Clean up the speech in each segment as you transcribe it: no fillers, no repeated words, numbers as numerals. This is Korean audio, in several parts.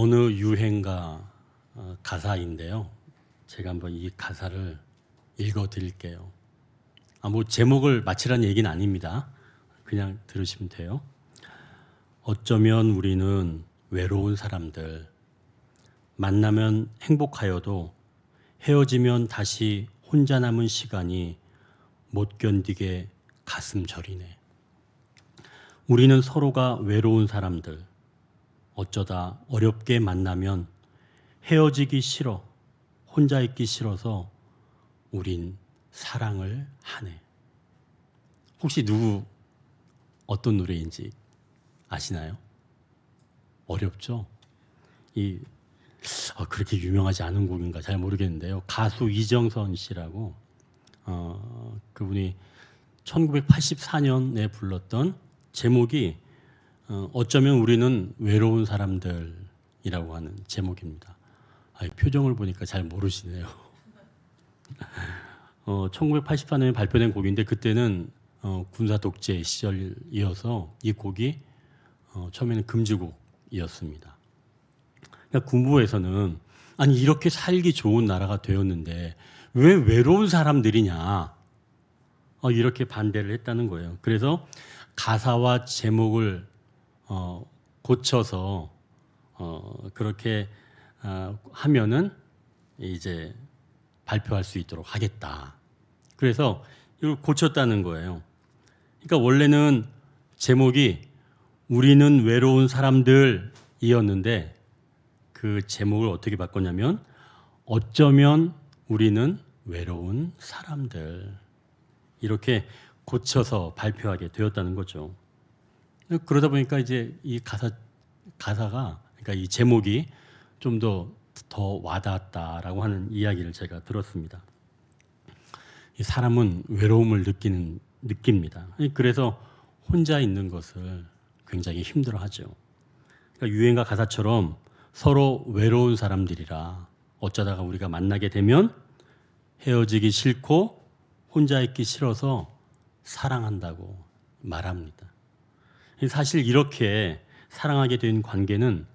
어느 유행가 가사인데요. 제가 한번 이 가사를 읽어 드릴게요. 뭐 제목을 맞히라는 얘기는 아닙니다. 그냥 들으시면 돼요. 어쩌면 우리는 외로운 사람들, 만나면 행복하여도 헤어지면 다시 혼자 남은 시간이 못 견디게 가슴 저리네. 우리는 서로가 외로운 사람들, 어쩌다 어렵게 만나면 헤어지기 싫어, 혼자 있기 싫어서 우린 사랑을 하네. 혹시 누구 어떤 노래인지 아시나요? 어렵죠? 그렇게 유명하지 않은 곡인가 잘 모르겠는데요. 가수 이정선 씨라고 그분이 1984년에 불렀던 제목이 어쩌면 우리는 외로운 사람들이라고 하는 제목입니다. 표정을 보니까 잘 모르시네요. 1984년에 발표된 곡인데 그때는 군사 독재 시절이어서 이 곡이 처음에는 금지곡이었습니다. 그러니까 군부에서는 아니 이렇게 살기 좋은 나라가 되었는데 왜 외로운 사람들이냐 이렇게 반대를 했다는 거예요. 그래서 가사와 제목을 고쳐서 그렇게 하면은 이제 발표할 수 있도록 하겠다. 그래서 이걸 고쳤다는 거예요. 그러니까 원래는 제목이 우리는 외로운 사람들이었는데 그 제목을 어떻게 바꿨냐면 어쩌면 우리는 외로운 사람들 이렇게 고쳐서 발표하게 되었다는 거죠. 그러다 보니까 이제 이 가사가 그러니까 이 제목이 좀 더 와닿았다라고 하는 이야기를 제가 들었습니다. 이 사람은 외로움을 느낍니다. 그래서 혼자 있는 것을 굉장히 힘들어하죠. 그러니까 유행가 가사처럼 서로 외로운 사람들이라 어쩌다가 우리가 만나게 되면 헤어지기 싫고 혼자 있기 싫어서 사랑한다고 말합니다. 사실 이렇게 사랑하게 된 관계는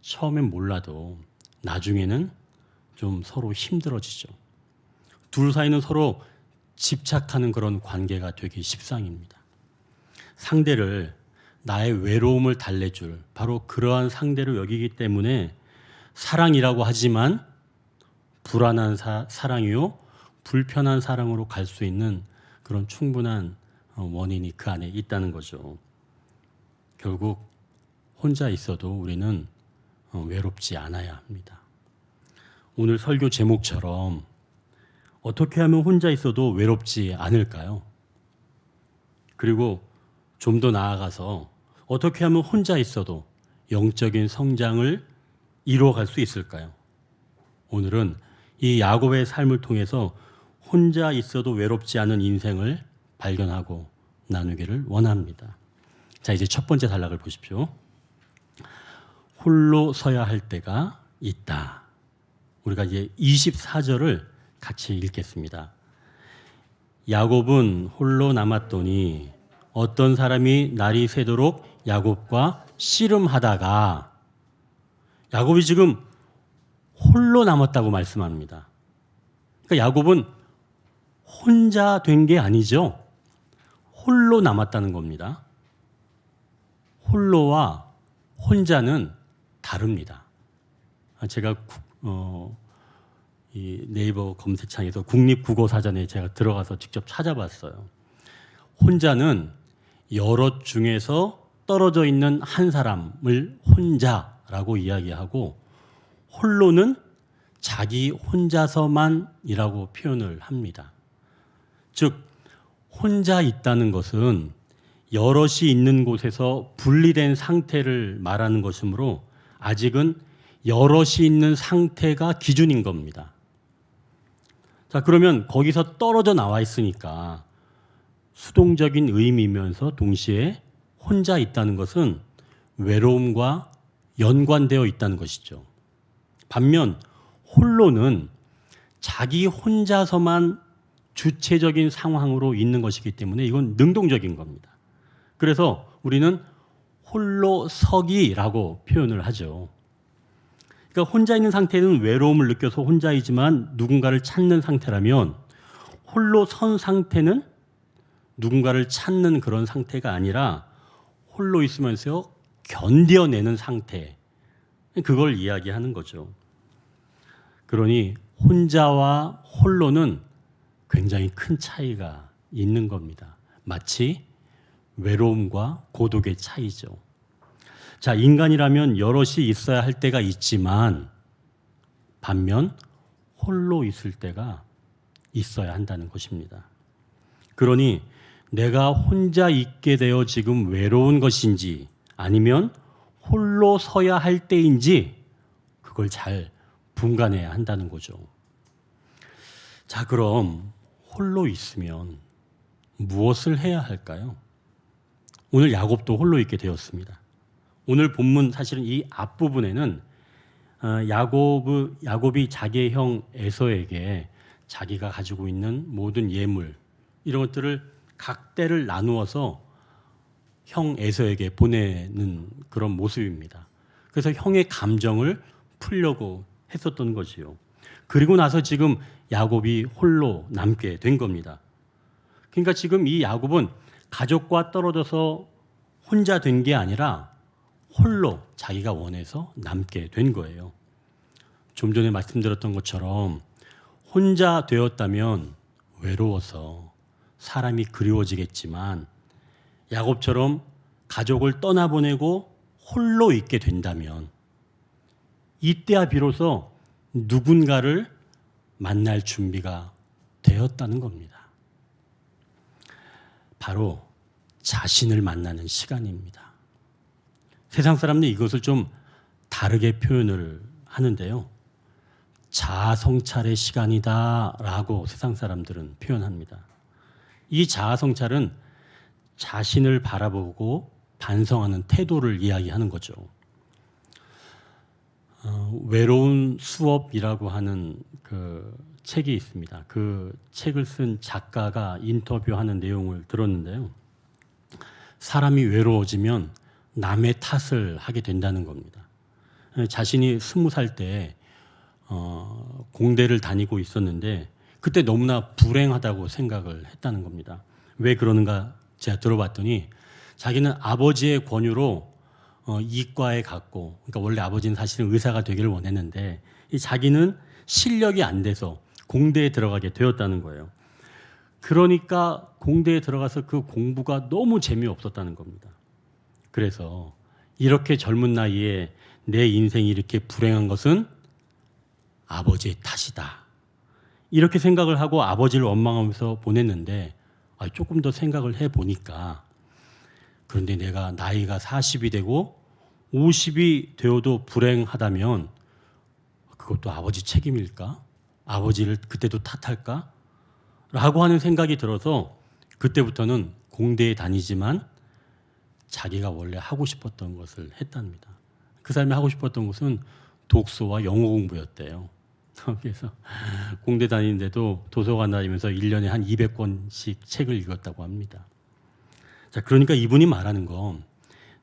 처음엔 몰라도 나중에는 좀 서로 힘들어지죠. 둘 사이는 서로 집착하는 그런 관계가 되기 십상입니다. 상대를 나의 외로움을 달래줄 바로 그러한 상대로 여기기 때문에 사랑이라고 하지만 불안한 사랑이요 불편한 사랑으로 갈 수 있는 그런 충분한 원인이 그 안에 있다는 거죠. 결국 혼자 있어도 우리는 외롭지 않아야 합니다. 오늘 설교 제목처럼 어떻게 하면 혼자 있어도 외롭지 않을까요? 그리고 좀 더 나아가서 어떻게 하면 혼자 있어도 영적인 성장을 이루어갈 수 있을까요? 오늘은 이 야곱의 삶을 통해서 혼자 있어도 외롭지 않은 인생을 발견하고 나누기를 원합니다. 자, 이제 첫 번째 단락을 보십시오. 홀로 서야 할 때가 있다. 우리가 이제 24절을 같이 읽겠습니다. 야곱은 홀로 남았더니 어떤 사람이 날이 새도록 야곱과 씨름하다가 야곱이 지금 홀로 남았다고 말씀합니다. 그러니까 야곱은 혼자 된 게 아니죠. 홀로 남았다는 겁니다. 홀로와 혼자는 다릅니다. 제가 이 네이버 검색창에서 국립국어사전에 제가 들어가서 직접 찾아봤어요. 혼자는 여럿 중에서 떨어져 있는 한 사람을 혼자라고 이야기하고 홀로는 자기 혼자서만이라고 표현을 합니다. 즉 혼자 있다는 것은 여럿이 있는 곳에서 분리된 상태를 말하는 것이므로 아직은 여럿이 있는 상태가 기준인 겁니다. 자, 그러면 거기서 떨어져 나와 있으니까 수동적인 의미이면서 동시에 혼자 있다는 것은 외로움과 연관되어 있다는 것이죠. 반면 홀로는 자기 혼자서만 주체적인 상황으로 있는 것이기 때문에 이건 능동적인 겁니다. 그래서 우리는 홀로 서기라고 표현을 하죠. 그러니까 혼자 있는 상태는 외로움을 느껴서 혼자이지만 누군가를 찾는 상태라면, 홀로 선 상태는 누군가를 찾는 그런 상태가 아니라 홀로 있으면서 견뎌내는 상태, 그걸 이야기하는 거죠. 그러니 혼자와 홀로는 굉장히 큰 차이가 있는 겁니다. 마치 외로움과 고독의 차이죠. 자, 인간이라면 여럿이 있어야 할 때가 있지만 반면 홀로 있을 때가 있어야 한다는 것입니다. 그러니 내가 혼자 있게 되어 지금 외로운 것인지 아니면 홀로 서야 할 때인지 그걸 잘 분간해야 한다는 거죠. 자, 그럼 홀로 있으면 무엇을 해야 할까요? 오늘 야곱도 홀로 있게 되었습니다. 오늘 본문 사실은 이 앞부분에는 야곱이 자기의 형 에서에게 자기가 가지고 있는 모든 예물 이런 것들을 각 때를 나누어서 형 에서에게 보내는 그런 모습입니다. 그래서 형의 감정을 풀려고 했었던 거지요. 그리고 나서 지금 야곱이 홀로 남게 된 겁니다. 그러니까 지금 이 야곱은 가족과 떨어져서 혼자 된 게 아니라 홀로 자기가 원해서 남게 된 거예요. 좀 전에 말씀드렸던 것처럼 혼자 되었다면 외로워서 사람이 그리워지겠지만 야곱처럼 가족을 떠나보내고 홀로 있게 된다면 이때야 비로소 누군가를 만날 준비가 되었다는 겁니다. 바로 자신을 만나는 시간입니다. 세상 사람들이 이것을 좀 다르게 표현을 하는데요. 자아성찰의 시간이다라고 세상 사람들은 표현합니다. 이 자아성찰은 자신을 바라보고 반성하는 태도를 이야기하는 거죠. 외로운 수업이라고 하는 그 책이 있습니다. 그 책을 쓴 작가가 인터뷰하는 내용을 들었는데요. 사람이 외로워지면 남의 탓을 하게 된다는 겁니다. 자신이 20살 때 공대를 다니고 있었는데 그때 너무나 불행하다고 생각을 했다는 겁니다. 왜 그러는가 제가 들어봤더니 자기는 아버지의 권유로 이과에 갔고, 그러니까 원래 아버지는 사실은 의사가 되기를 원했는데 자기는 실력이 안 돼서 공대에 들어가게 되었다는 거예요. 그러니까 공대에 들어가서 그 공부가 너무 재미없었다는 겁니다. 그래서 이렇게 젊은 나이에 내 인생이 이렇게 불행한 것은 아버지의 탓이다. 이렇게 생각을 하고 아버지를 원망하면서 보냈는데 조금 더 생각을 해보니까 그런데 내가 나이가 40이 되고 50이 되어도 불행하다면 그것도 아버지 책임일까? 아버지를 그때도 탓할까? 라고 하는 생각이 들어서 그때부터는 공대에 다니지만 자기가 원래 하고 싶었던 것을 했답니다. 그 사람이 하고 싶었던 것은 독서와 영어 공부였대요. 그래서 공대 다니는데도 도서관 다니면서 1년에 한 200권씩 책을 읽었다고 합니다. 자, 그러니까 이분이 말하는 건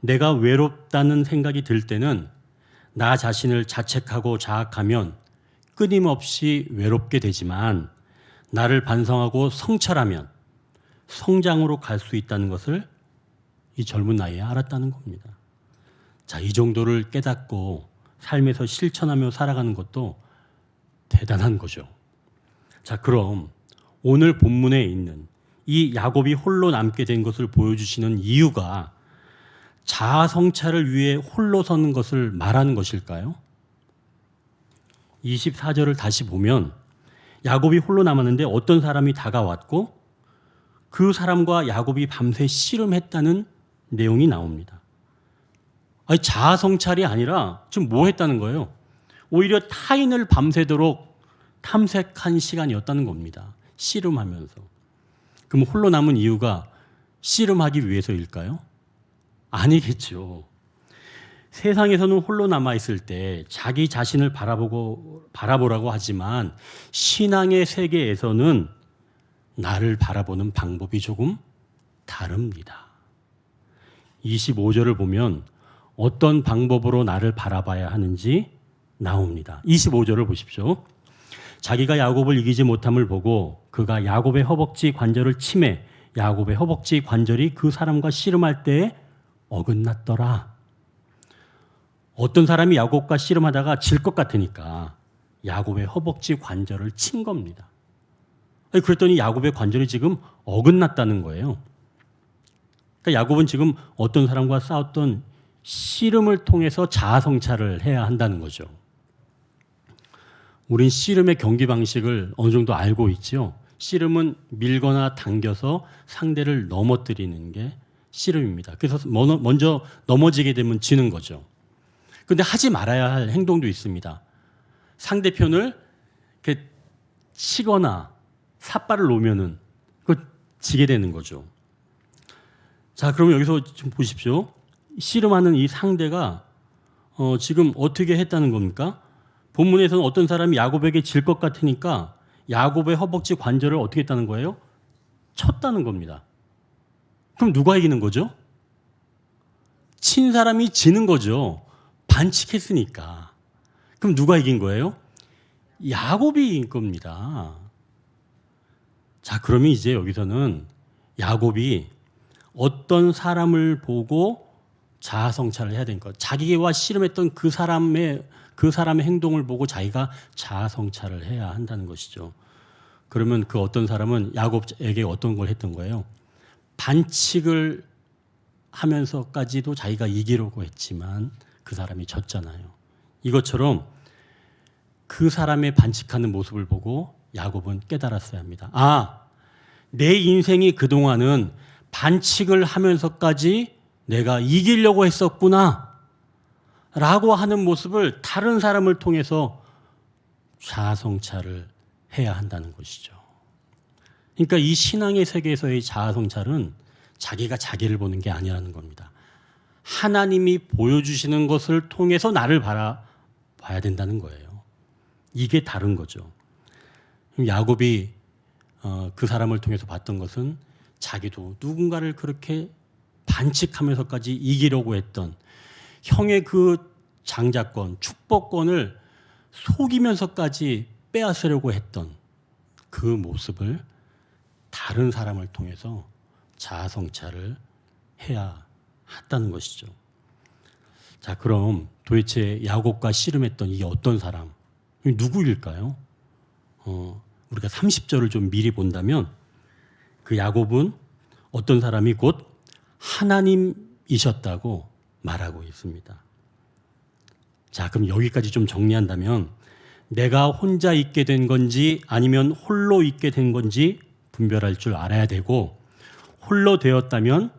내가 외롭다는 생각이 들 때는 나 자신을 자책하고 자학하면 끊임없이 외롭게 되지만 나를 반성하고 성찰하면 성장으로 갈 수 있다는 것을 이 젊은 나이에 알았다는 겁니다. 자, 이 정도를 깨닫고 삶에서 실천하며 살아가는 것도 대단한 거죠. 자, 그럼 오늘 본문에 있는 이 야곱이 홀로 남게 된 것을 보여주시는 이유가 자아 성찰을 위해 홀로 서는 것을 말하는 것일까요? 24절을 다시 보면 야곱이 홀로 남았는데 어떤 사람이 다가왔고 그 사람과 야곱이 밤새 씨름했다는 내용이 나옵니다. 아니, 자아 성찰이 아니라 지금 뭐 했다는 거예요? 오히려 타인을 밤새도록 탐색한 시간이었다는 겁니다. 씨름하면서. 그럼 홀로 남은 이유가 씨름하기 위해서일까요? 아니겠죠. 세상에서는 홀로 남아있을 때 자기 자신을 바라보라고 하지만 신앙의 세계에서는 나를 바라보는 방법이 조금 다릅니다. 25절을 보면 어떤 방법으로 나를 바라봐야 하는지 나옵니다. 25절을 보십시오. 자기가 야곱을 이기지 못함을 보고 그가 야곱의 허벅지 관절을 치매 야곱의 허벅지 관절이 그 사람과 씨름할 때에 어긋났더라. 어떤 사람이 야곱과 씨름하다가 질 것 같으니까 야곱의 허벅지 관절을 친 겁니다. 그랬더니 야곱의 관절이 지금 어긋났다는 거예요. 그러니까 야곱은 지금 어떤 사람과 싸웠던 씨름을 통해서 자아성찰을 해야 한다는 거죠. 우린 씨름의 경기 방식을 어느 정도 알고 있죠. 씨름은 밀거나 당겨서 상대를 넘어뜨리는 게 씨름입니다. 그래서 먼저 넘어지게 되면 지는 거죠. 그런데 하지 말아야 할 행동도 있습니다. 상대편을 이렇게 치거나 삿발을 놓으면은 그 지게 되는 거죠. 자, 그러면 여기서 좀 보십시오. 씨름하는 이 상대가 지금 어떻게 했다는 겁니까? 본문에서는 어떤 사람이 야곱에게 질 것 같으니까 야곱의 허벅지 관절을 어떻게 했다는 거예요? 쳤다는 겁니다. 그럼 누가 이기는 거죠? 친 사람이 지는 거죠. 반칙했으니까. 그럼 누가 이긴 거예요? 야곱이 이긴 겁니다. 자, 그러면 이제 여기서는 야곱이 어떤 사람을 보고 자아성찰을 해야 되는 것. 자기와 씨름했던 그 사람의 행동을 보고 자기가 자아성찰을 해야 한다는 것이죠. 그러면 그 어떤 사람은 야곱에게 어떤 걸 했던 거예요? 반칙을 하면서까지도 자기가 이기려고 했지만 그 사람이 졌잖아요. 이것처럼 그 사람의 반칙하는 모습을 보고 야곱은 깨달았어야 합니다. 아, 내 인생이 그동안은 반칙을 하면서까지 내가 이기려고 했었구나 라고 하는 모습을 다른 사람을 통해서 자아성찰을 해야 한다는 것이죠. 그러니까 이 신앙의 세계에서의 자아성찰은 자기가 자기를 보는 게 아니라는 겁니다. 하나님이 보여주시는 것을 통해서 나를 바라봐야 된다는 거예요. 이게 다른 거죠. 야곱이 그 사람을 통해서 봤던 것은 자기도 누군가를 그렇게 반칙하면서까지 이기려고 했던 형의 그 장자권, 축복권을 속이면서까지 빼앗으려고 했던 그 모습을 다른 사람을 통해서 자아성찰을 해야 한다는 것이죠. 자, 그럼 도대체 야곱과 씨름했던 이게 어떤 사람? 누구일까요? 우리가 30절을 좀 미리 본다면 그 야곱은 어떤 사람이 곧 하나님이셨다고 말하고 있습니다. 자, 그럼 여기까지 좀 정리한다면 내가 혼자 있게 된 건지 아니면 홀로 있게 된 건지 분별할 줄 알아야 되고, 홀로 되었다면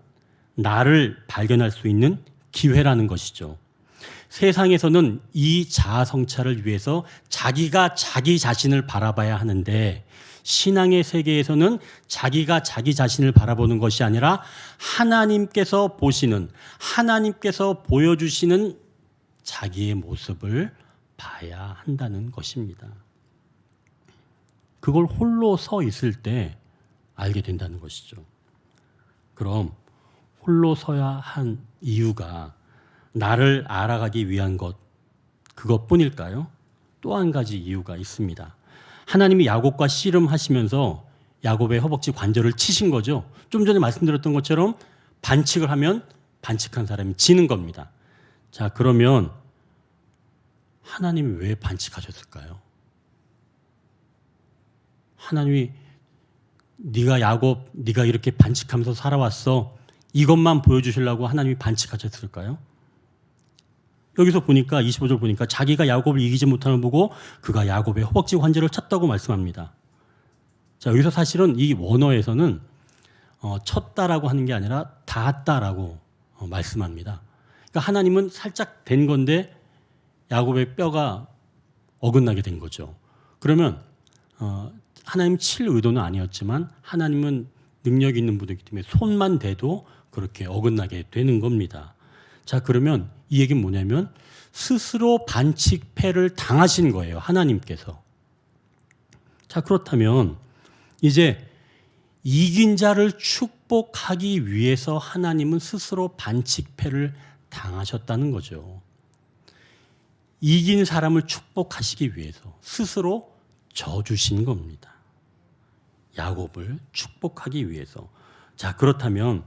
나를 발견할 수 있는 기회라는 것이죠. 세상에서는 이 자아성찰을 위해서 자기가 자기 자신을 바라봐야 하는데, 신앙의 세계에서는 자기가 자기 자신을 바라보는 것이 아니라 하나님께서 보시는, 하나님께서 보여주시는 자기의 모습을 봐야 한다는 것입니다. 그걸 홀로 서 있을 때 알게 된다는 것이죠. 그럼 홀로 서야 한 이유가 나를 알아가기 위한 것, 그것뿐일까요? 또 한 가지 이유가 있습니다. 하나님이 야곱과 씨름하시면서 야곱의 허벅지 관절을 치신 거죠. 좀 전에 말씀드렸던 것처럼 반칙을 하면 반칙한 사람이 지는 겁니다. 자, 그러면 하나님이 왜 반칙하셨을까요? 하나님이 네가 야곱, 네가 이렇게 반칙하면서 살아왔어, 이것만 보여주시려고 하나님이 반칙하셨을까요? 여기서 보니까 25절 보니까 자기가 야곱을 이기지 못하는 보고 그가 야곱의 허벅지 관절을 쳤다고 말씀합니다. 자, 여기서 사실은 이 원어에서는 쳤다라고 하는 게 아니라 닿았다라고 말씀합니다. 그러니까 하나님은 살짝 된 건데 야곱의 뼈가 어긋나게 된 거죠. 그러면 하나님 칠 의도는 아니었지만 하나님은 능력 있는 분이기 때문에 손만 대도 그렇게 어긋나게 되는 겁니다. 자, 그러면 이 얘기는 뭐냐면 스스로 반칙패를 당하신 거예요, 하나님께서. 자, 그렇다면 이제 이긴 자를 축복하기 위해서 하나님은 스스로 반칙패를 당하셨다는 거죠. 이긴 사람을 축복하시기 위해서 스스로 져주신 겁니다. 야곱을 축복하기 위해서. 자, 그렇다면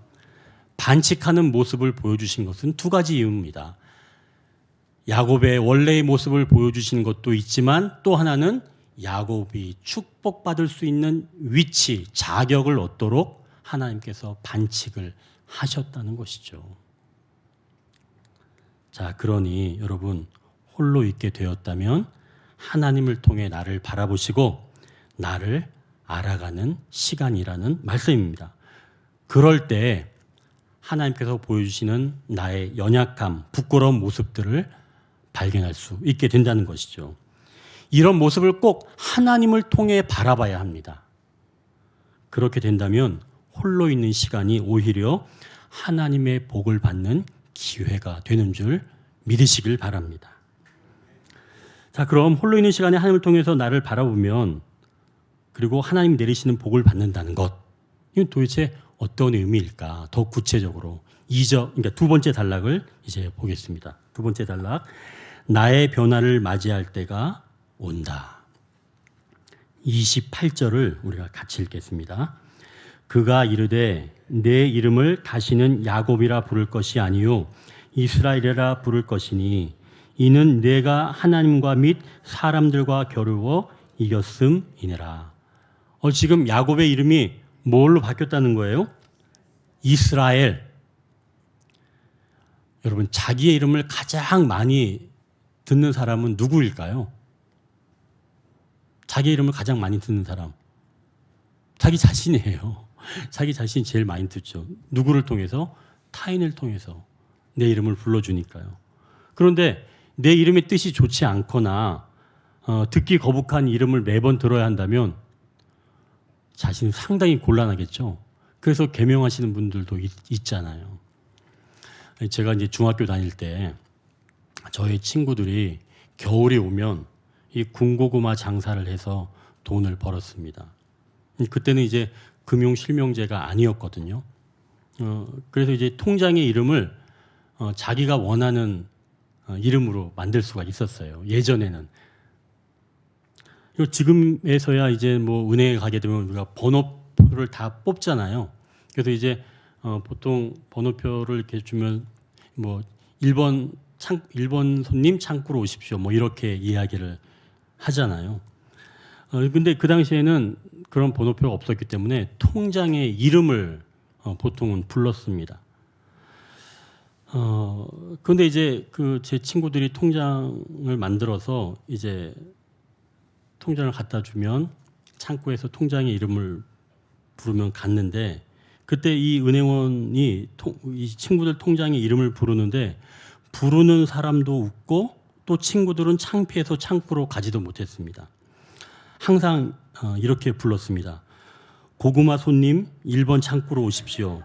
반칙하는 모습을 보여주신 것은 두 가지 이유입니다. 야곱의 원래의 모습을 보여주신 것도 있지만 또 하나는 야곱이 축복받을 수 있는 위치, 자격을 얻도록 하나님께서 반칙을 하셨다는 것이죠. 자, 그러니 여러분 홀로 있게 되었다면 하나님을 통해 나를 바라보시고 나를 알아가는 시간이라는 말씀입니다. 그럴 때 하나님께서 보여주시는 나의 연약함, 부끄러운 모습들을 발견할 수 있게 된다는 것이죠. 이런 모습을 꼭 하나님을 통해 바라봐야 합니다. 그렇게 된다면 홀로 있는 시간이 오히려 하나님의 복을 받는 기회가 되는 줄 믿으시길 바랍니다. 자, 그럼 홀로 있는 시간에 하나님을 통해서 나를 바라보면 그리고 하나님 내리시는 복을 받는다는 것, 이건 도대체 어떤 의미일까? 더 구체적으로 그러니까 두 번째 단락을 이제 보겠습니다. 두 번째 단락, 나의 변화를 맞이할 때가 온다. 28절을 우리가 같이 읽겠습니다. 그가 이르되 내 이름을 다시는 야곱이라 부를 것이 아니요 이스라엘이라 부를 것이니 이는 내가 하나님과 및 사람들과 겨루어 이겼음이니라. 지금 야곱의 이름이 뭘로 바뀌었다는 거예요? 이스라엘. 여러분, 자기의 이름을 가장 많이 듣는 사람은 누구일까요? 자기 이름을 가장 많이 듣는 사람. 자기 자신이에요. 자기 자신이 제일 많이 듣죠. 누구를 통해서? 타인을 통해서 내 이름을 불러주니까요. 그런데 내 이름의 뜻이 좋지 않거나 듣기 거북한 이름을 매번 들어야 한다면 자신은 상당히 곤란하겠죠. 그래서 개명하시는 분들도 있잖아요. 제가 이제 중학교 다닐 때 저희 친구들이 겨울이 오면 이 군고구마 장사를 해서 돈을 벌었습니다. 그때는 이제 금융 실명제가 아니었거든요. 그래서 이제 통장의 이름을 자기가 원하는 이름으로 만들 수가 있었어요. 예전에는. 지금에서야 이제 뭐 은행에 가게 되면 우리가 번호표를 다 뽑잖아요. 그래서 이제 보통 번호표를 이렇게 주면 뭐 1번 손님 창구로 오십시오. 뭐 이렇게 이야기를 하잖아요. 근데 그 당시에는 그런 번호표가 없었기 때문에 통장의 이름을 보통은 불렀습니다. 그런데 이제 제 친구들이 통장을 만들어서 이제 통장을 갖다 주면 창구에서 통장의 이름을 부르면 갔는데 그때 이 은행원이 이 친구들 통장의 이름을 부르는데 부르는 사람도 웃고 또 친구들은 창피해서 창구로 가지도 못했습니다. 항상 이렇게 불렀습니다. 고구마 손님 1번 창구로 오십시오.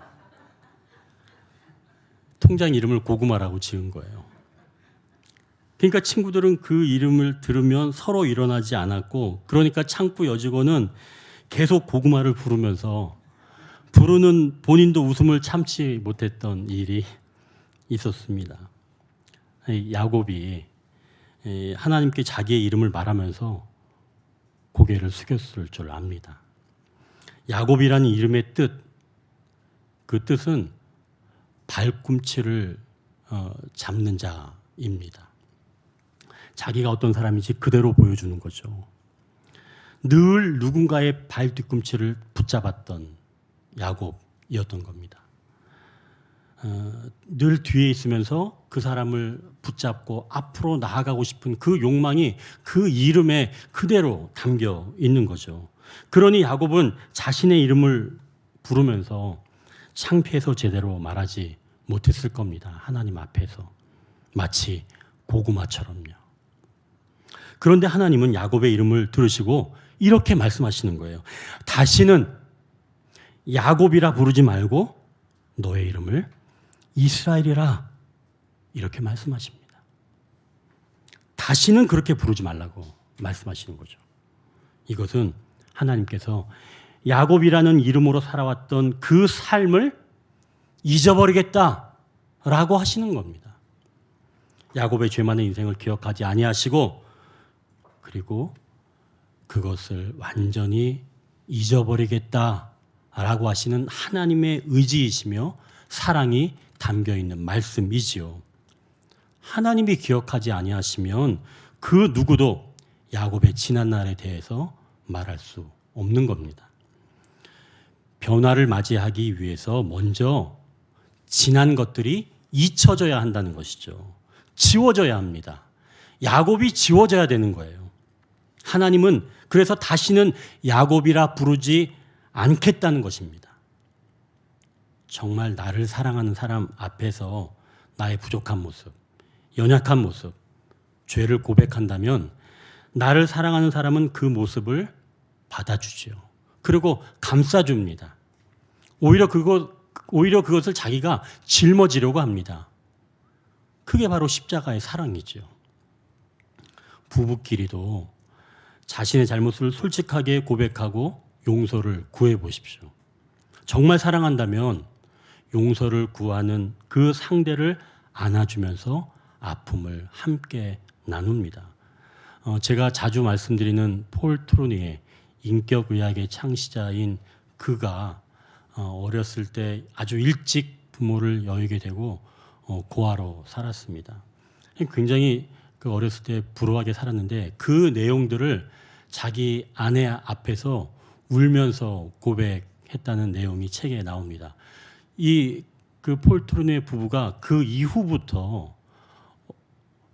통장 이름을 고구마라고 지은 거예요. 그러니까 친구들은 그 이름을 들으면 서로 일어나지 않았고 그러니까 창구 여직원은 계속 고구마를 부르면서 부르는 본인도 웃음을 참지 못했던 일이 있었습니다. 야곱이 하나님께 자기의 이름을 말하면서 고개를 숙였을 줄 압니다. 야곱이라는 이름의 뜻, 그 뜻은 발꿈치를 잡는 자입니다. 자기가 어떤 사람인지 그대로 보여주는 거죠. 늘 누군가의 발 뒤꿈치를 붙잡았던 야곱이었던 겁니다. 늘 뒤에 있으면서 그 사람을 붙잡고 앞으로 나아가고 싶은 그 욕망이 그 이름에 그대로 담겨 있는 거죠. 그러니 야곱은 자신의 이름을 부르면서 창피해서 제대로 말하지 못했을 겁니다. 하나님 앞에서. 마치 고구마처럼요. 그런데 하나님은 야곱의 이름을 들으시고 이렇게 말씀하시는 거예요. 다시는 야곱이라 부르지 말고 너의 이름을 이스라엘이라 이렇게 말씀하십니다. 다시는 그렇게 부르지 말라고 말씀하시는 거죠. 이것은 하나님께서 야곱이라는 이름으로 살아왔던 그 삶을 잊어버리겠다라고 하시는 겁니다. 야곱의 죄 많은 인생을 기억하지 아니하시고 그리고 그것을 완전히 잊어버리겠다라고 하시는 하나님의 의지이시며 사랑이 담겨 있는 말씀이지요. 하나님이 기억하지 아니하시면 그 누구도 야곱의 지난 날에 대해서 말할 수 없는 겁니다. 변화를 맞이하기 위해서 먼저 지난 것들이 잊혀져야 한다는 것이죠. 지워져야 합니다. 야곱이 지워져야 되는 거예요. 하나님은 그래서 다시는 야곱이라 부르지 않겠다는 것입니다. 정말 나를 사랑하는 사람 앞에서 나의 부족한 모습, 연약한 모습, 죄를 고백한다면 나를 사랑하는 사람은 그 모습을 받아주지요. 그리고 감싸줍니다. 오히려 그것을 자기가 짊어지려고 합니다. 그게 바로 십자가의 사랑이죠. 부부끼리도 자신의 잘못을 솔직하게 고백하고 용서를 구해 보십시오. 정말 사랑한다면 용서를 구하는 그 상대를 안아주면서 아픔을 함께 나눕니다. 제가 자주 말씀드리는 폴 트루니의 인격의학의 창시자인 그가 어렸을 때 아주 일찍 부모를 여의게 되고 고아로 살았습니다. 굉장히 그 어렸을 때 불우하게 살았는데 그 내용들을 자기 아내 앞에서 울면서 고백했다는 내용이 책에 나옵니다. 그 폴 트루니의 부부가 그 이후부터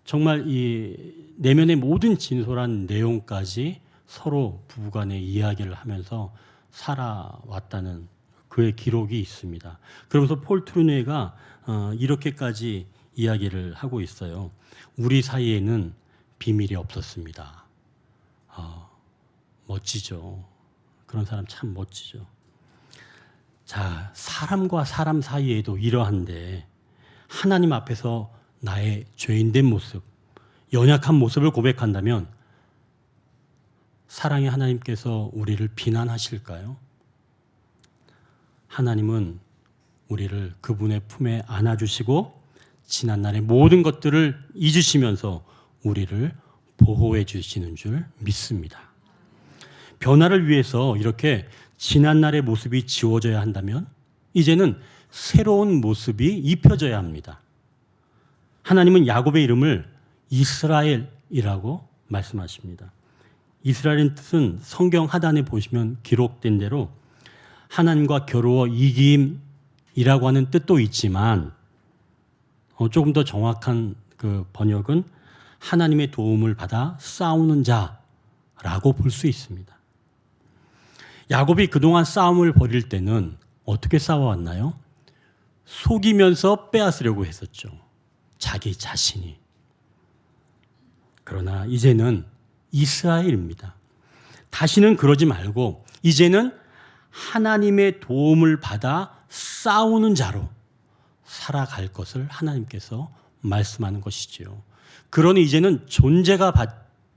정말 이 내면의 모든 진솔한 내용까지 서로 부부간의 이야기를 하면서 살아왔다는 그의 기록이 있습니다. 그러면서 폴 트루니가 이렇게까지 이야기를 하고 있어요. 우리 사이에는 비밀이 없었습니다. 멋지죠. 그런 사람 참 멋지죠. 자, 사람과 사람 사이에도 이러한데 하나님 앞에서 나의 죄인된 모습, 연약한 모습을 고백한다면 사랑의 하나님께서 우리를 비난하실까요? 하나님은 우리를 그분의 품에 안아주시고 지난날의 모든 것들을 잊으시면서 우리를 보호해 주시는 줄 믿습니다. 변화를 위해서 이렇게 지난날의 모습이 지워져야 한다면 이제는 새로운 모습이 입혀져야 합니다. 하나님은 야곱의 이름을 이스라엘이라고 말씀하십니다. 이스라엘의 뜻은 성경 하단에 보시면 기록된 대로 하나님과 겨루어 이김이라고 하는 뜻도 있지만 조금 더 정확한 그 번역은 하나님의 도움을 받아 싸우는 자라고 볼 수 있습니다. 야곱이 그동안 싸움을 벌일 때는 어떻게 싸워왔나요? 속이면서 빼앗으려고 했었죠. 자기 자신이. 그러나 이제는 이스라엘입니다. 다시는 그러지 말고 이제는 하나님의 도움을 받아 싸우는 자로 살아갈 것을 하나님께서 말씀하는 것이지요. 그러니 이제는 존재가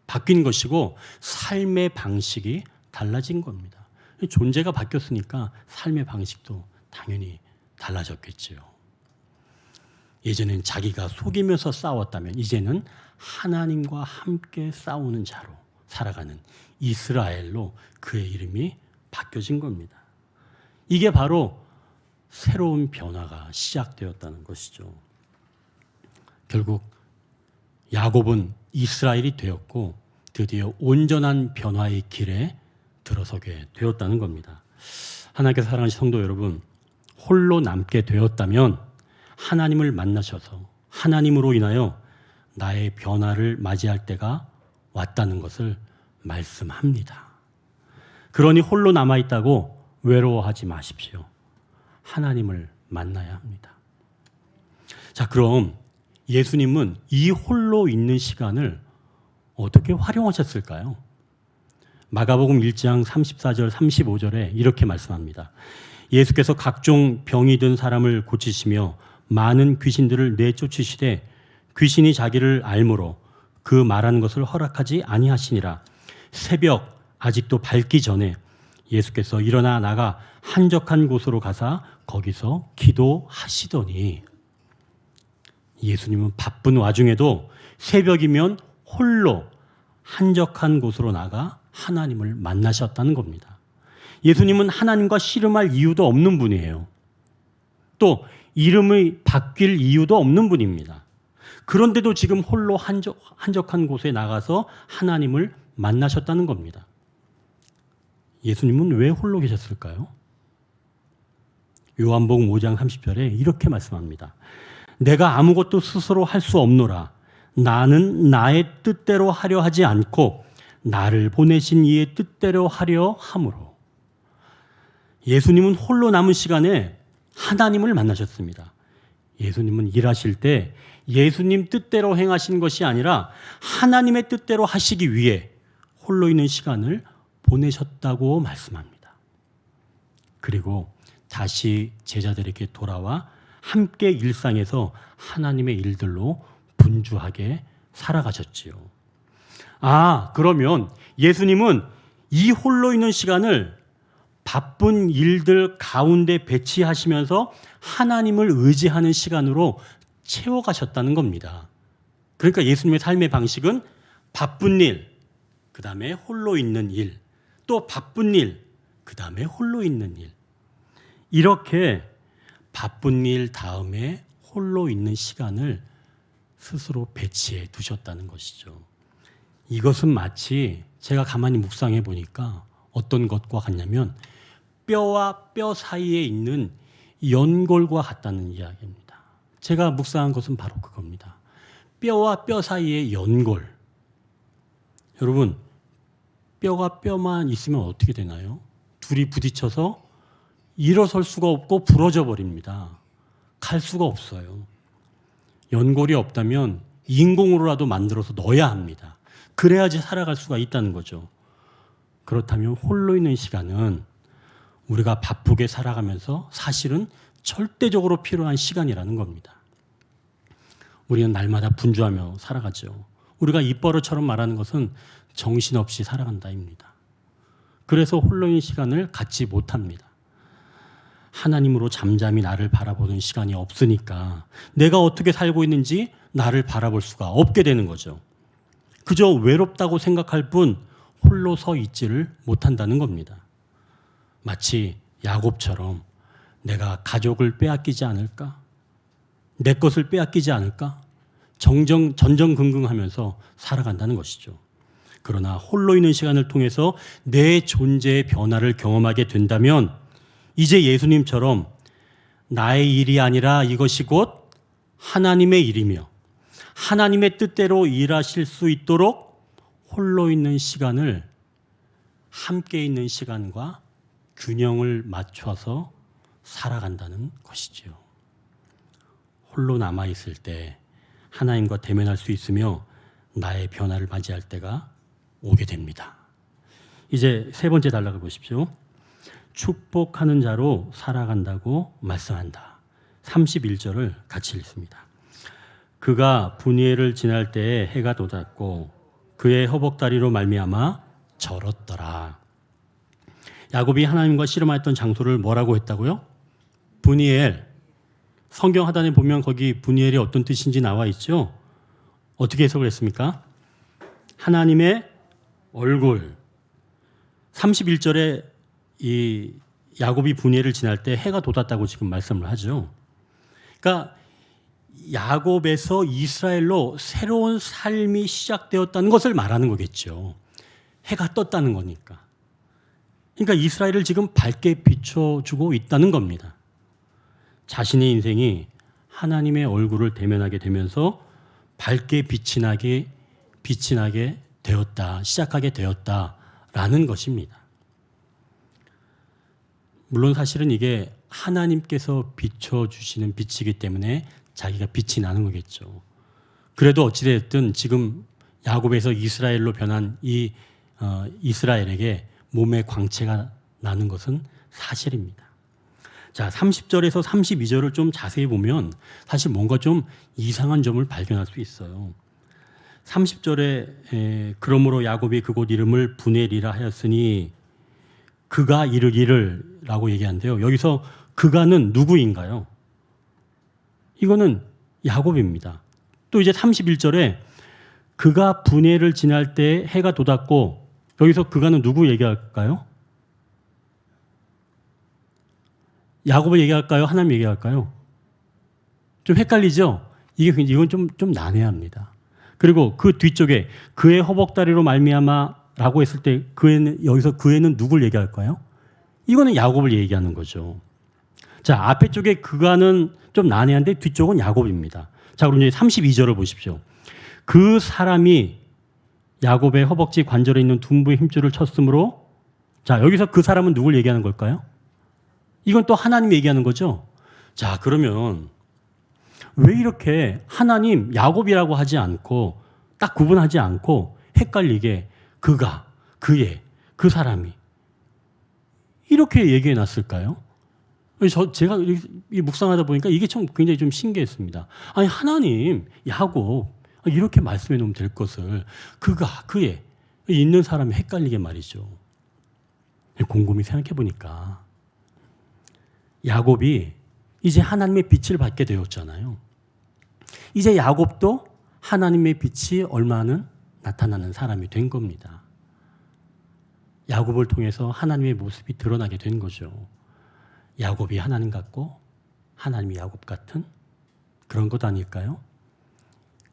바뀐 것이고 삶의 방식이 달라진 겁니다. 존재가 바뀌었으니까 삶의 방식도 당연히 달라졌겠지요. 예전엔 자기가 속이면서 싸웠다면 이제는 하나님과 함께 싸우는 자로 살아가는 이스라엘로 그의 이름이 바뀌어진 겁니다. 이게 바로 새로운 변화가 시작되었다는 것이죠. 결국 야곱은 이스라엘이 되었고 드디어 온전한 변화의 길에 들어서게 되었다는 겁니다. 하나님께서 사랑하신 성도 여러분, 홀로 남게 되었다면 하나님을 만나셔서 하나님으로 인하여 나의 변화를 맞이할 때가 왔다는 것을 말씀합니다. 그러니 홀로 남아있다고 외로워하지 마십시오. 하나님을 만나야 합니다. 자, 그럼 예수님은 이 홀로 있는 시간을 어떻게 활용하셨을까요? 마가복음 1장 34절 35절에 이렇게 말씀합니다. 예수께서 각종 병이 든 사람을 고치시며 많은 귀신들을 내쫓으시되 귀신이 자기를 알므로 그 말하는 것을 허락하지 아니하시니라. 새벽 아직도 밝기 전에 예수께서 일어나 나가 한적한 곳으로 가사 거기서 기도하시더니 예수님은 바쁜 와중에도 새벽이면 홀로 한적한 곳으로 나가 하나님을 만나셨다는 겁니다. 예수님은 하나님과 씨름할 이유도 없는 분이에요. 또 이름이 바뀔 이유도 없는 분입니다. 그런데도 지금 홀로 한적한 곳에 나가서 하나님을 만나셨다는 겁니다. 예수님은 왜 홀로 계셨을까요? 요한복음 5장 30절에 이렇게 말씀합니다. 내가 아무것도 스스로 할 수 없노라. 나는 나의 뜻대로 하려 하지 않고 나를 보내신 이의 뜻대로 하려 함으로. 예수님은 홀로 남은 시간에 하나님을 만나셨습니다. 예수님은 일하실 때 예수님 뜻대로 행하신 것이 아니라 하나님의 뜻대로 하시기 위해 홀로 있는 시간을 보내셨다고 말씀합니다. 그리고 다시 제자들에게 돌아와 함께 일상에서 하나님의 일들로 분주하게 살아가셨지요. 그러면 예수님은 이 홀로 있는 시간을 바쁜 일들 가운데 배치하시면서 하나님을 의지하는 시간으로 채워가셨다는 겁니다. 그러니까 예수님의 삶의 방식은 바쁜 일, 그 다음에 홀로 있는 일, 또 바쁜 일, 그 다음에 홀로 있는 일. 이렇게 바쁜 일 다음에 홀로 있는 시간을 스스로 배치해 두셨다는 것이죠. 이것은 마치 제가 가만히 묵상해 보니까 어떤 것과 같냐면 뼈와 뼈 사이에 있는 연골과 같다는 이야기입니다. 제가 묵상한 것은 바로 그겁니다. 뼈와 뼈 사이의 연골. 여러분, 뼈가 뼈만 있으면 어떻게 되나요? 둘이 부딪혀서 일어설 수가 없고 부러져 버립니다. 갈 수가 없어요. 연골이 없다면 인공으로라도 만들어서 넣어야 합니다. 그래야지 살아갈 수가 있다는 거죠. 그렇다면 홀로 있는 시간은 우리가 바쁘게 살아가면서 사실은 절대적으로 필요한 시간이라는 겁니다. 우리는 날마다 분주하며 살아가죠. 우리가 입버릇처럼 말하는 것은 정신없이 살아간다입니다. 그래서 홀로 있는 시간을 갖지 못합니다. 하나님으로 잠잠히 나를 바라보는 시간이 없으니까 내가 어떻게 살고 있는지 나를 바라볼 수가 없게 되는 거죠. 그저 외롭다고 생각할 뿐 홀로 서 있지를 못한다는 겁니다. 마치 야곱처럼 내가 가족을 빼앗기지 않을까? 내 것을 빼앗기지 않을까? 전전긍긍하면서 살아간다는 것이죠. 그러나 홀로 있는 시간을 통해서 내 존재의 변화를 경험하게 된다면 이제 예수님처럼 나의 일이 아니라 이것이 곧 하나님의 일이며 하나님의 뜻대로 일하실 수 있도록 홀로 있는 시간을 함께 있는 시간과 균형을 맞춰서 살아간다는 것이지요. 홀로 남아있을 때 하나님과 대면할 수 있으며 나의 변화를 맞이할 때가 오게 됩니다. 이제 세 번째 단락을 보십시오. 축복하는 자로 살아간다고 말씀한다. 31절을 같이 읽습니다. 그가 분이엘을 지날 때에 해가 돋았고 그의 허벅다리로 말미암아 절었더라. 야곱이 하나님과 씨름하였던 장소를 뭐라고 했다고요? 분이엘. 성경 하단에 보면 거기 분이엘이 어떤 뜻인지 나와 있죠? 어떻게 해석을 했습니까? 하나님의 얼굴. 31절에 이 야곱이 분이엘을 지날 때 해가 돋았다고 지금 말씀을 하죠. 그러니까 야곱에서 이스라엘로 새로운 삶이 시작되었다는 것을 말하는 거겠죠. 해가 떴다는 거니까. 그러니까 이스라엘을 지금 밝게 비춰주고 있다는 겁니다. 자신의 인생이 하나님의 얼굴을 대면하게 되면서 밝게 빛이 나게 되었다, 시작하게 되었다라는 것입니다. 물론 사실은 이게 하나님께서 비춰주시는 빛이기 때문에 자기가 빛이 나는 거겠죠. 그래도 어찌됐든 지금 야곱에서 이스라엘로 변한 이 이스라엘에게 몸에 광채가 나는 것은 사실입니다. 자, 30절에서 32절을 좀 자세히 보면 사실 뭔가 좀 이상한 점을 발견할 수 있어요. 30절에 그러므로 야곱이 그곳 이름을 분엘이라 하였으니 그가 이르기를 라고 얘기하는데요. 여기서 그가는 누구인가요? 이거는 야곱입니다. 또 이제 31절에 그가 분해를 지날 때 해가 돋았고, 여기서 그가는 누구 얘기할까요? 야곱을 얘기할까요? 하나님 얘기할까요? 좀 헷갈리죠? 이건 좀 난해합니다. 그리고 그 뒤쪽에 그의 허벅다리로 말미암아라고 했을 때 여기서 그애는 누굴 얘기할까요? 이거는 야곱을 얘기하는 거죠. 자, 앞에 쪽에 그가는 좀 난해한데 뒤쪽은 야곱입니다. 자, 그럼 이제 32절을 보십시오. 그 사람이 야곱의 허벅지 관절에 있는 둔부의 힘줄을 쳤으므로, 자, 여기서 그 사람은 누굴 얘기하는 걸까요? 이건 또 하나님 얘기하는 거죠. 자, 그러면 왜 이렇게 하나님 야곱이라고 하지 않고 딱 구분하지 않고 헷갈리게 그가, 그의, 그 사람이 이렇게 얘기해 놨을까요? 제가 묵상하다 보니까 이게 굉장히 좀 신기했습니다. 아니, 하나님, 야곱 이렇게 말씀해 놓으면 될 것을 그가, 그의 있는 사람이 헷갈리게 말이죠. 곰곰이 생각해 보니까 야곱이 이제 하나님의 빛을 받게 되었잖아요. 이제 야곱도 하나님의 빛이 얼마는 나타나는 사람이 된 겁니다. 야곱을 통해서 하나님의 모습이 드러나게 된 거죠. 야곱이 하나님 같고 하나님이 야곱 같은 그런 것 아닐까요?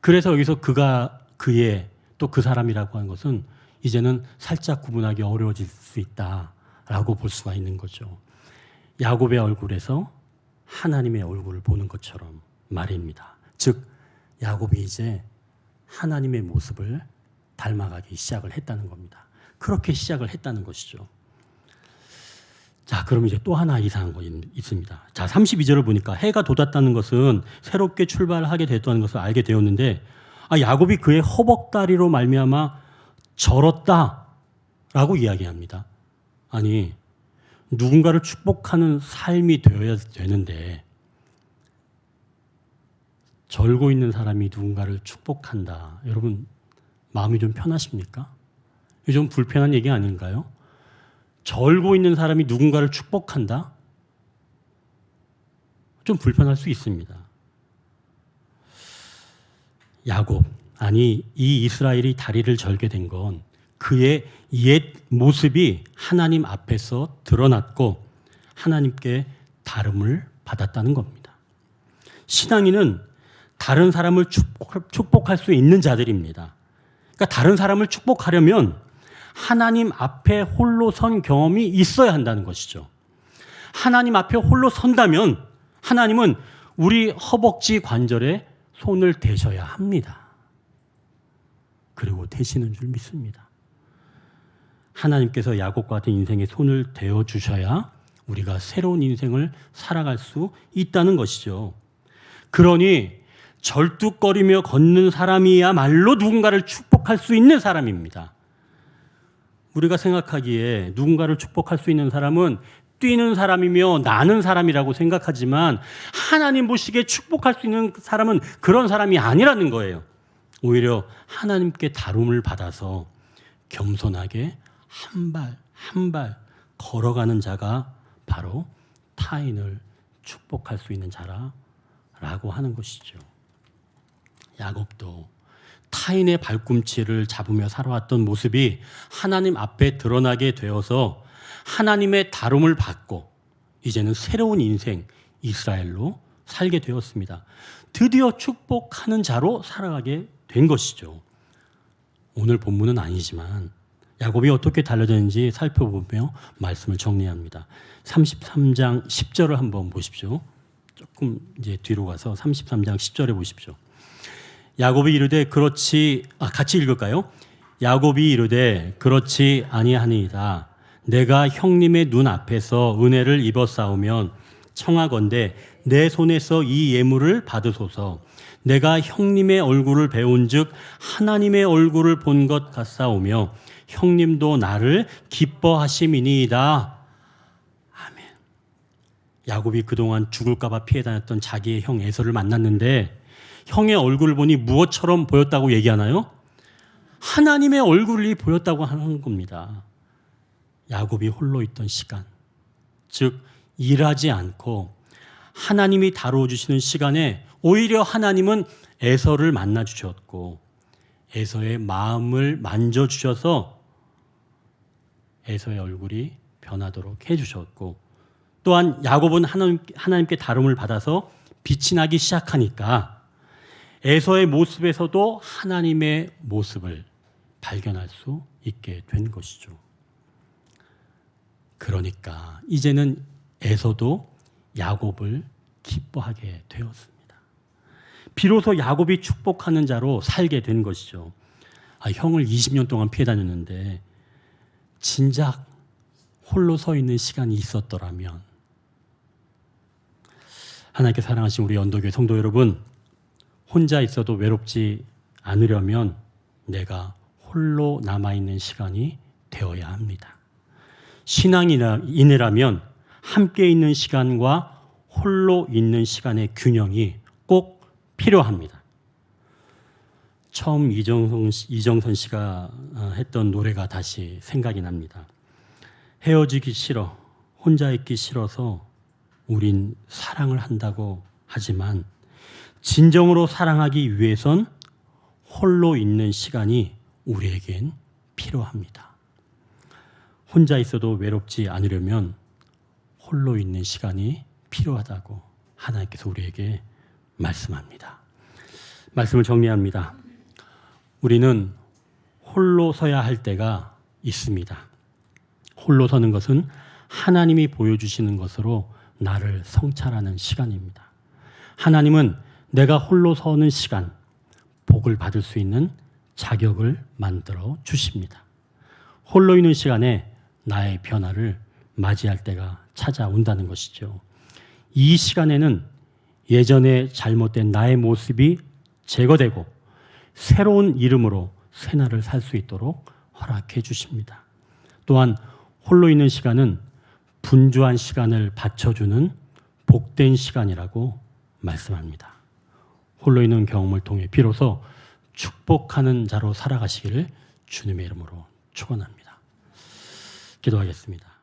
그래서 여기서 그가, 그의, 또 그 사람이라고 하는 것은 이제는 살짝 구분하기 어려워질 수 있다라고 볼 수가 있는 거죠. 야곱의 얼굴에서 하나님의 얼굴을 보는 것처럼 말입니다. 즉 야곱이 이제 하나님의 모습을 닮아가기 시작을 했다는 겁니다. 그렇게 시작을 했다는 것이죠. 자, 그럼 이제 또 하나 이상한 거 있습니다. 자, 32절을 보니까 해가 돋았다는 것은 새롭게 출발하게 됐다는 것을 알게 되었는데, 야곱이 그의 허벅다리로 말미암아 절었다라고 이야기합니다. 아니, 누군가를 축복하는 삶이 되어야 되는데 절고 있는 사람이 누군가를 축복한다. 여러분 마음이 좀 편하십니까? 이게 좀 불편한 얘기 아닌가요? 절고 있는 사람이 누군가를 축복한다? 좀 불편할 수 있습니다. 야곱, 아니 이 이스라엘이 다리를 절게 된 건 그의 옛 모습이 하나님 앞에서 드러났고 하나님께 다름을 받았다는 겁니다. 신앙인은 다른 사람을 축복할 수 있는 자들입니다. 그러니까 다른 사람을 축복하려면 하나님 앞에 홀로 선 경험이 있어야 한다는 것이죠. 하나님 앞에 홀로 선다면 하나님은 우리 허벅지 관절에 손을 대셔야 합니다. 그리고 대시는 줄 믿습니다. 하나님께서 야곱과 같은 인생에 손을 대어 주셔야 우리가 새로운 인생을 살아갈 수 있다는 것이죠. 그러니 절뚝거리며 걷는 사람이야말로 누군가를 축복할 수 있는 사람입니다. 우리가 생각하기에 누군가를 축복할 수 있는 사람은 뛰는 사람이며 나는 사람이라고 생각하지만 하나님 보시기에 축복할 수 있는 사람은 그런 사람이 아니라는 거예요. 오히려 하나님께 다룸을 받아서 겸손하게 한 발 한 발 걸어가는 자가 바로 타인을 축복할 수 있는 자라고 하는 것이죠. 야곱도 타인의 발꿈치를 잡으며 살아왔던 모습이 하나님 앞에 드러나게 되어서 하나님의 다룸을 받고 이제는 새로운 인생 이스라엘로 살게 되었습니다. 드디어 축복하는 자로 살아가게 된 것이죠. 오늘 본문은 아니지만 야곱이 어떻게 달라졌는지 살펴보며 말씀을 정리합니다. 33장 10절을 한번 보십시오. 조금 이제 뒤로 가서 33장 10절에 보십시오. 야곱이 이르되 같이 읽을까요? 야곱이 이르되 그렇지 아니하니이다. 내가 형님의 눈 앞에서 은혜를 입었사오면 청하건대 내 손에서 이 예물을 받으소서. 내가 형님의 얼굴을 배운즉 하나님의 얼굴을 본 것 같사오며 형님도 나를 기뻐하심이니이다. 아멘. 야곱이 그동안 죽을까 봐 피해 다녔던 자기의 형 에서를 만났는데 형의 얼굴을 보니 무엇처럼 보였다고 얘기하나요? 하나님의 얼굴이 보였다고 하는 겁니다. 야곱이 홀로 있던 시간, 즉 일하지 않고 하나님이 다루어 주시는 시간에 오히려 하나님은 에서를 만나 주셨고 에서의 마음을 만져 주셔서 에서의 얼굴이 변하도록 해 주셨고, 또한 야곱은 하나님께 다름을 받아서 빛이 나기 시작하니까 에서의 모습에서도 하나님의 모습을 발견할 수 있게 된 것이죠. 그러니까 이제는 에서도 야곱을 기뻐하게 되었습니다. 비로소 야곱이 축복하는 자로 살게 된 것이죠. 형을 20년 동안 피해 다녔는데 진작 홀로 서 있는 시간이 있었더라면. 하나님께 사랑하신 우리 연도교회 성도 여러분, 혼자 있어도 외롭지 않으려면 내가 홀로 남아있는 시간이 되어야 합니다. 신앙인이라면 함께 있는 시간과 홀로 있는 시간의 균형이 꼭 필요합니다. 처음 이정선 씨가 했던 노래가 다시 생각이 납니다. 헤어지기 싫어, 혼자 있기 싫어서 우린 사랑을 한다고 하지만 진정으로 사랑하기 위해선 홀로 있는 시간이 우리에겐 필요합니다. 혼자 있어도 외롭지 않으려면 홀로 있는 시간이 필요하다고 하나님께서 우리에게 말씀합니다. 말씀을 정리합니다. 우리는 홀로 서야 할 때가 있습니다. 홀로 서는 것은 하나님이 보여주시는 것으로 나를 성찰하는 시간입니다. 하나님은 내가 홀로 서는 시간, 복을 받을 수 있는 자격을 만들어 주십니다. 홀로 있는 시간에 나의 변화를 맞이할 때가 찾아온다는 것이죠. 이 시간에는 예전에 잘못된 나의 모습이 제거되고 새로운 이름으로 새 날을 살 수 있도록 허락해 주십니다. 또한 홀로 있는 시간은 분주한 시간을 받쳐주는 복된 시간이라고 말씀합니다. 홀로 있는 경험을 통해 비로소 축복하는 자로 살아가시기를 주님의 이름으로 축원합니다. 기도하겠습니다.